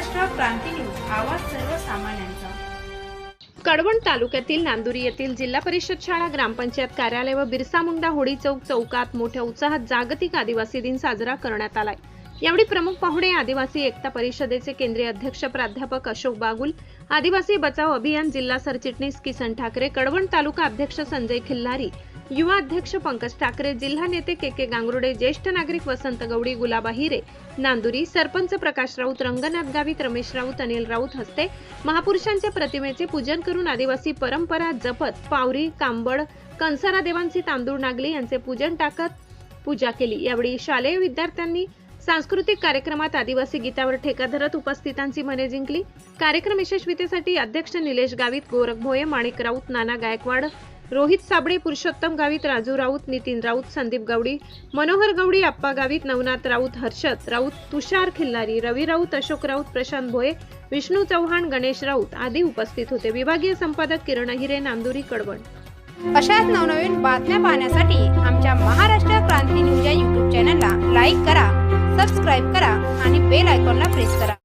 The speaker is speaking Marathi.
महाराष्ट्र क्रांती न्यूज, आवाज सर्वसामान्यांचा। कडवण तालुक्यातील नांदुरी येथील जिल्हा परिषद शाळा, ग्रामपंचायत कार्यालय व बिरसा मुंडा होळी चौकात मोठ्या उत्साहात जागतिक आदिवासी दिन साजरा करण्यात आलाय। यावेळी प्रमुख पाहुणे आदिवासी एकता परिषदेचे केंद्रीय अध्यक्ष प्राध्यापक अशोक बागुल, आदिवासी बचाव अभियान जिल्हा सरचिटणीस किसन ठाकरे, कडवण तालुका अध्यक्ष संजय खिल्लारी, युवा अध्यक्ष पंकज ठाकरे, जिल्हा नेते के गांगुर्डे, ज्येष्ठ नागरिक वसंत गवडी, गुलाबा हिरे, नांदुरी, सरपंच प्रकाश राऊत, रंगनाथ गावित, रमेश राऊत, अनिल राऊत हस्ते महापुरुषांच्या प्रतिमेचे पूजन करून आदिवासी परंपरा जपत पावरी, कांबड, कंसारा देवांची तांदूळ नागली यांचे पूजन टाकत पूजा केली। यावेळी शालेय विद्यार्थ्यांनी सांस्कृतिक कार्यक्रमात आदिवासी गीतावर ठेका धरत उपस्थितांची मने जिंकली। कार्यक्रम यशस्वीतेसाठी अध्यक्ष निलेश गावित, गोरख भोये, माणिक राऊत, नाना गायकवाड, रोहित साबळे, पुरुषोत्तम गावित, राजू राऊत, नितीन राऊत, संदीप गवडी, मनोहर गवडी, अप्पा गावित, नवनाथ राऊत, हर्षद राऊत, तुषार खिल्लारी, रवी राऊत, अशोक राऊत, प्रशांत भोये, विष्णू चव्हाण, गणेश राऊत आदी उपस्थित होते। विभागीय संपादक किरण हिरे, नांदुरी, कडवण। अशाच नवनवीन बातम्या पाहण्यासाठी आमच्या महाराष्ट्र क्रांती न्यूज या YouTube चॅनलला लाईक करा, सबस्क्राईब करा आणि बेल आयकॉनला प्रेस करा।